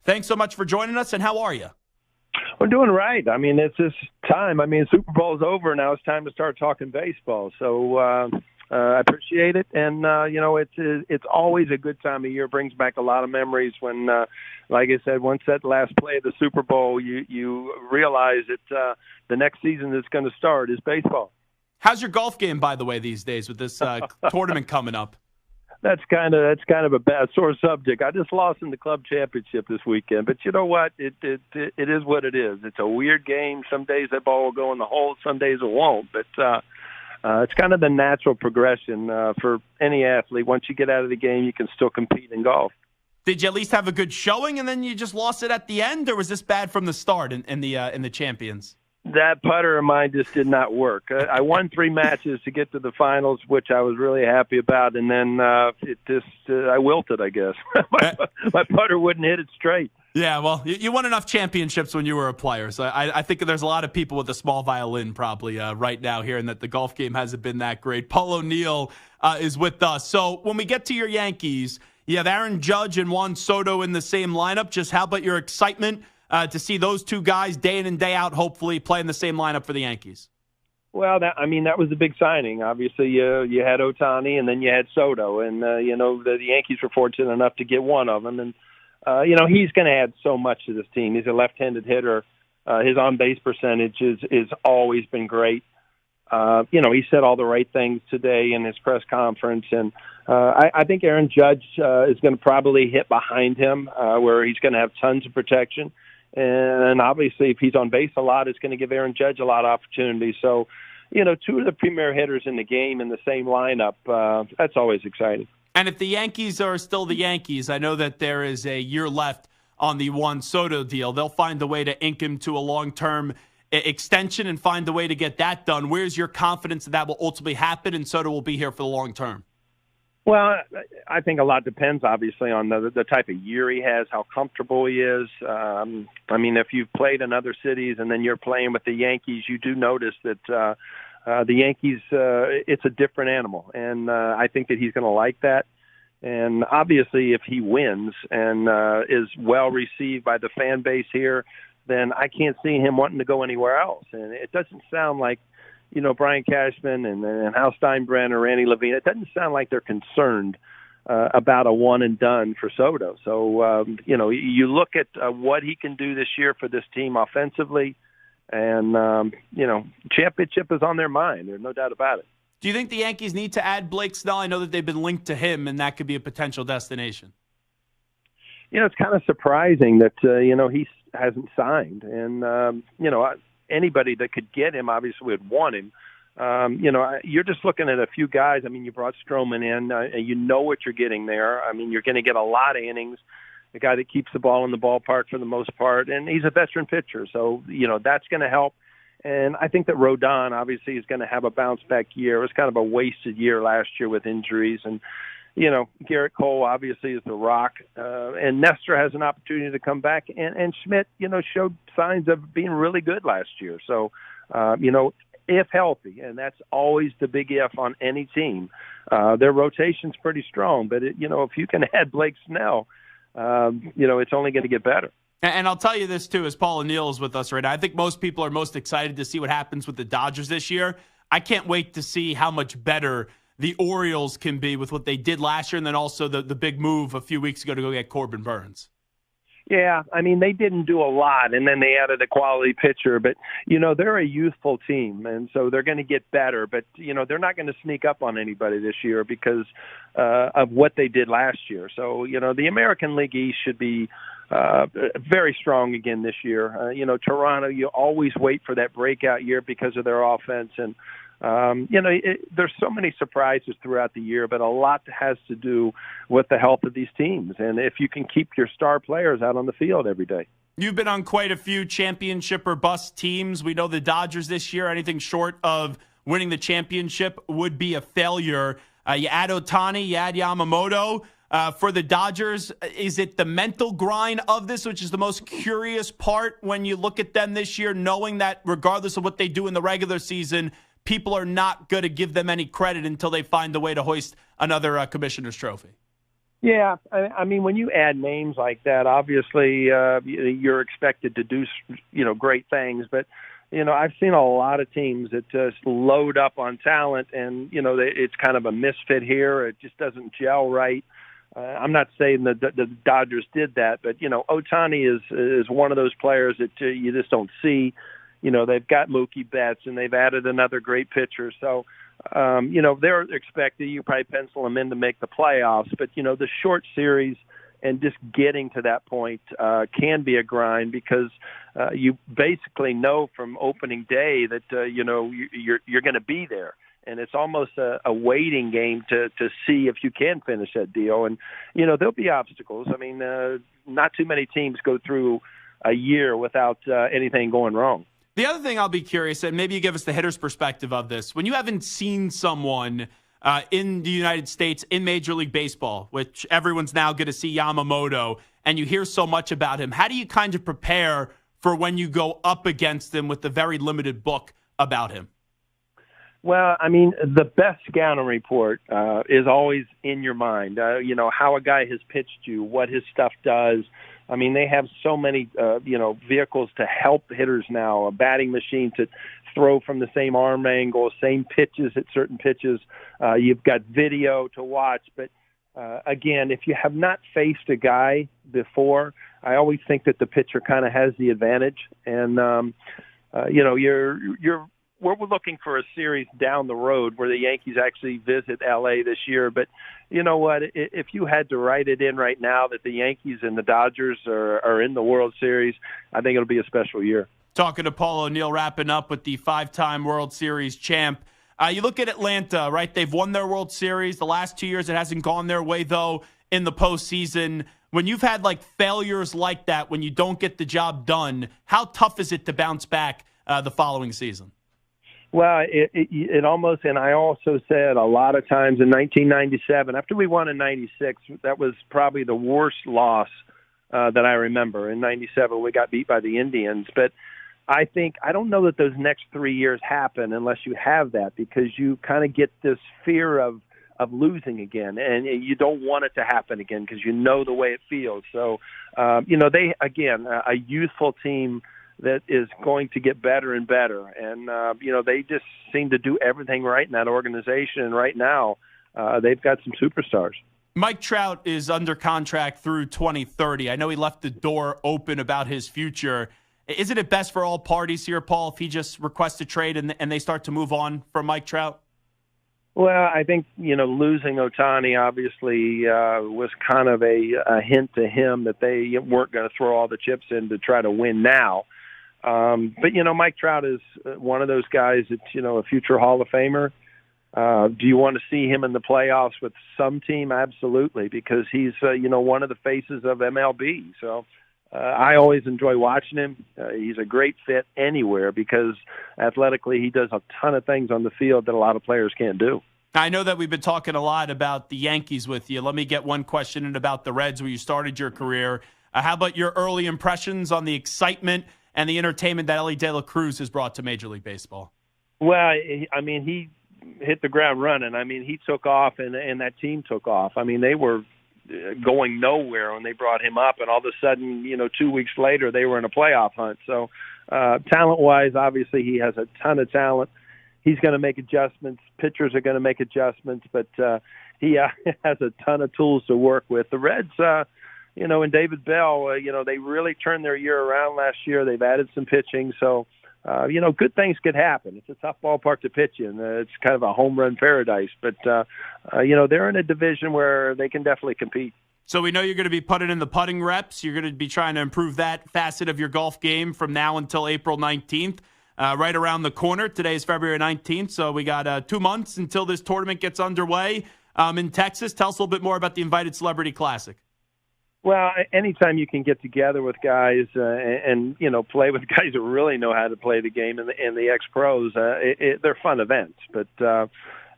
Thanks so much for joining us, and how are you? We're doing right. I mean, it's this time. I mean, Super Bowl's over. Now it's time to start talking baseball. So I appreciate it. And, it's always a good time of year. It brings back a lot of memories when, like I said, once that last play of the Super Bowl, you realize that the next season that's going to start is baseball. How's your golf game, by the way, these days with this tournament coming up? That's kind of a bad sore subject. I just lost in the club championship this weekend, but you know what? It is what it is. It's a weird game. Some days that ball will go in the hole, some days it won't. But it's kind of the natural progression for any athlete. Once you get out of the game, you can still compete in golf. Did you at least have a good showing, and then you just lost it at the end, or was this bad from the start in the Champions? That putter of mine just did not work. I won 3 matches to get to the finals, which I was really happy about, and then I wilted, I guess. my putter wouldn't hit it straight. Yeah, well, you won enough championships when you were a player, so I think there's a lot of people with a small violin probably right now hearing that the golf game hasn't been that great. Paul O'Neill is with us. So when we get to your Yankees, you have Aaron Judge and Juan Soto in the same lineup. Just how about your excitement to see those two guys day in and day out, hopefully, play in the same lineup for the Yankees? Well, that was a big signing. Obviously, you had Ohtani, and then you had Soto. And, the Yankees were fortunate enough to get one of them. And, he's going to add so much to this team. He's a left-handed hitter. His on-base percentage is always been great. He said all the right things today in his press conference. And I think Aaron Judge is going to probably hit behind him where he's going to have tons of protection. And obviously, if he's on base a lot, it's going to give Aaron Judge a lot of opportunity. So, 2 of the premier hitters in the game in the same lineup, that's always exciting. And if the Yankees are still the Yankees, I know that there is a year left on the Juan Soto deal. They'll find a way to ink him to a long-term extension and find a way to get that done. Where's your confidence that will ultimately happen and Soto will be here for the long term? Well, I think a lot depends, obviously, on the type of year he has, how comfortable he is. If you've played in other cities and then you're playing with the Yankees, you do notice that the Yankees, it's a different animal. And I think that he's going to like that. And obviously, if he wins and is well received by the fan base here, then I can't see him wanting to go anywhere else. And it doesn't sound like, Brian Cashman and Hal Steinbrenner or Randy Levine, it doesn't sound like they're concerned about a one and done for Soto. So, you look at what he can do this year for this team offensively, and, championship is on their mind. There's no doubt about it. Do you think the Yankees need to add Blake Snell? I know that they've been linked to him, and that could be a potential destination. It's kind of surprising that, he hasn't signed. And, anybody that could get him obviously would want him. You're just looking at a few guys. I mean, you brought Stroman in. And what you're getting there. I mean, you're going to get a lot of innings. A guy that keeps the ball in the ballpark for the most part. And he's a veteran pitcher. So, that's going to help. And I think that Rodon obviously is going to have a bounce-back year. It was kind of a wasted year last year with injuries. And, Garrett Cole obviously is the rock. And Nestor has an opportunity to come back. And Schmidt, showed signs of being really good last year. So, if healthy, and that's always the big if on any team, their rotation's pretty strong. But, if you can add Blake Snell, it's only going to get better. And I'll tell you this, too, as Paul O'Neill is with us right now. I think most people are most excited to see what happens with the Dodgers this year. I can't wait to see how much better the Orioles can be with what they did last year, and then also the big move a few weeks ago to go get Corbin Burns. Yeah, they didn't do a lot, and then they added a quality pitcher. But, they're a youthful team, and so they're going to get better. But, they're not going to sneak up on anybody this year because of what they did last year. So, the American League East should be very strong again this year. Toronto, you always wait for that breakout year because of their offense. And, there's so many surprises throughout the year, but a lot has to do with the health of these teams. And if you can keep your star players out on the field every day. You've been on quite a few championship or bust teams. We know the Dodgers this year, anything short of winning the championship would be a failure. You add Ohtani, you add Yamamoto. For the Dodgers, is it the mental grind of this, which is the most curious part when you look at them this year, knowing that regardless of what they do in the regular season, people are not going to give them any credit until they find a way to hoist another commissioner's trophy? Yeah, I mean, when you add names like that, obviously you're expected to do, great things. But I've seen a lot of teams that just load up on talent, and it's kind of a misfit here. It just doesn't gel right. I'm not saying that the Dodgers did that, but Ohtani is one of those players that you just don't see. They've got Mookie Betts, and they've added another great pitcher. So, they're expected. You probably pencil them in to make the playoffs, but the short series and just getting to that point can be a grind because you basically know from opening day that you're going to be there. And it's almost a waiting game to see if you can finish that deal. And, there'll be obstacles. I mean, not too many teams go through a year without anything going wrong. The other thing I'll be curious, and maybe you give us the hitter's perspective of this, when you haven't seen someone in the United States in Major League Baseball, which everyone's now going to see Yamamoto, and you hear so much about him, how do you kind of prepare for when you go up against him with the very limited book about him? Well, I mean, the best scouting report is always in your mind. How a guy has pitched you, what his stuff does. I mean, they have so many, vehicles to help hitters now, a batting machine to throw from the same arm angle, same pitches at certain pitches. You've got video to watch. But, again, if you have not faced a guy before, I always think that the pitcher kind of has the advantage. And, we're looking for a series down the road where the Yankees actually visit L.A. this year. But you know what? If you had to write it in right now that the Yankees and the Dodgers are in the World Series, I think it'll be a special year. Talking to Paul O'Neill, wrapping up with the 5-time World Series champ. You look at Atlanta, right? They've won their World Series. The last 2 years, it hasn't gone their way, though, in the postseason. When you've had, failures like that, when you don't get the job done, how tough is it to bounce back the following season? Well, it almost, and I also said a lot of times in 1997, after we won in 96, that was probably the worst loss that I remember. In 97, we got beat by the Indians. But I don't know that those next 3 years happen unless you have that, because you kind of get this fear of losing again, and you don't want it to happen again because you know the way it feels. So, they, again, a youthful team that is going to get better and better. And, they just seem to do everything right in that organization. And right now, they've got some superstars. Mike Trout is under contract through 2030. I know he left the door open about his future. Isn't it best for all parties here, Paul, if he just requests a trade and they start to move on from Mike Trout? Well, I think, losing Ohtani obviously was kind of a hint to him that they weren't going to throw all the chips in to try to win now. But, Mike Trout is one of those guys that's, a future Hall of Famer. Do you want to see him in the playoffs with some team? Absolutely, because he's, one of the faces of MLB. So I always enjoy watching him. He's a great fit anywhere because athletically he does a ton of things on the field that a lot of players can't do. I know that we've been talking a lot about the Yankees with you. Let me get one question in about the Reds, where you started your career. How about your early impressions on the excitement and the entertainment that Ellie De La Cruz has brought to Major League Baseball? Well, I mean, he hit the ground running. I mean, he took off, and that team took off. I mean, they were going nowhere when they brought him up, and all of a sudden, 2 weeks later, they were in a playoff hunt. So talent-wise, obviously, he has a ton of talent. He's going to make adjustments. Pitchers are going to make adjustments, but he has a ton of tools to work with. The Reds, and David Bell, they really turned their year around last year. They've added some pitching. So, good things could happen. It's a tough ballpark to pitch in. It's kind of a home run paradise. But, they're in a division where they can definitely compete. So we know you're going to be putting in the putting reps. You're going to be trying to improve that facet of your golf game from now until April 19th. Right around the corner. Today is February 19th, so we got 2 months until this tournament gets underway in Texas. Tell us a little bit more about the Invited Celebrity Classic. Well, anytime you can get together with guys and play with guys who really know how to play the game and the ex-pros, they're fun events. But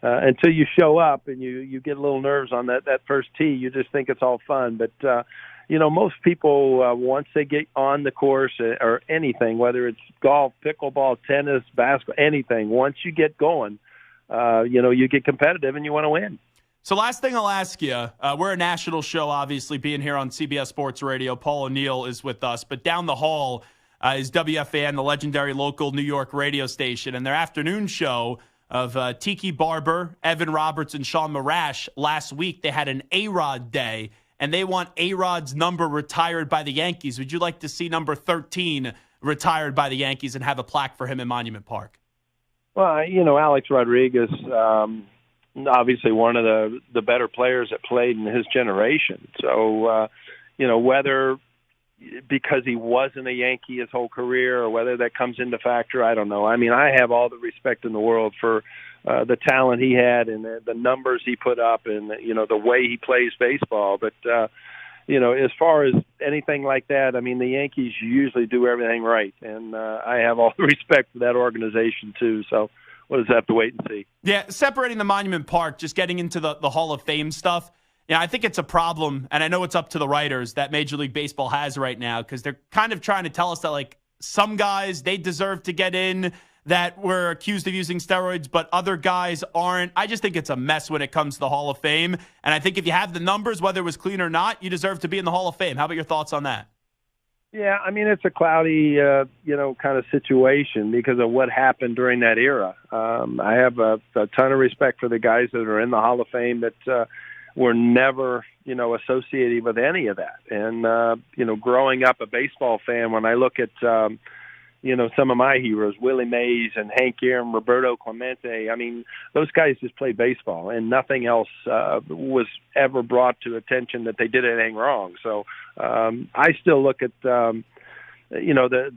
until you show up and you get a little nerves on that first tee, you just think it's all fun. But most people, once they get on the course or anything, whether it's golf, pickleball, tennis, basketball, anything, once you get going, you get competitive and you want to win. So last thing I'll ask you, we're a national show, obviously, being here on CBS Sports Radio. Paul O'Neill is with us, but down the hall is WFAN, the legendary local New York radio station, and their afternoon show of Tiki Barber, Evan Roberts, and Sean Marash. Last week, they had an A-Rod day, and they want A-Rod's number retired by the Yankees. Would you like to see number 13 retired by the Yankees and have a plaque for him in Monument Park? Well, Alex Rodriguez, obviously one of the better players that played in his generation. So, whether because he wasn't a Yankee his whole career or whether that comes into factor, I don't know. I mean, I have all the respect in the world for the talent he had and the numbers he put up and, the way he plays baseball. But, as far as anything like that, I mean, the Yankees usually do everything right. And I have all the respect for that organization, too. So we'll just have to wait and see. Yeah, separating the Monument Park, just getting into the Hall of Fame stuff. Yeah, I think it's a problem, and I know it's up to the writers that Major League Baseball has right now because they're kind of trying to tell us that, like, some guys, they deserve to get in that were accused of using steroids, but other guys aren't. I just think it's a mess when it comes to the Hall of Fame, and I think if you have the numbers, whether it was clean or not, you deserve to be in the Hall of Fame. How about your thoughts on that? Yeah, I mean, it's a cloudy, kind of situation because of what happened during that era. I have a ton of respect for the guys that are in the Hall of Fame that were never, associated with any of that. And, growing up a baseball fan, when I look at, some of my heroes, Willie Mays and Hank Aaron, Roberto Clemente, I mean, those guys just played baseball and nothing else was ever brought to attention that they did anything wrong. So I still look at, the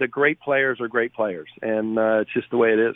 great players are great players, and it's just the way it is.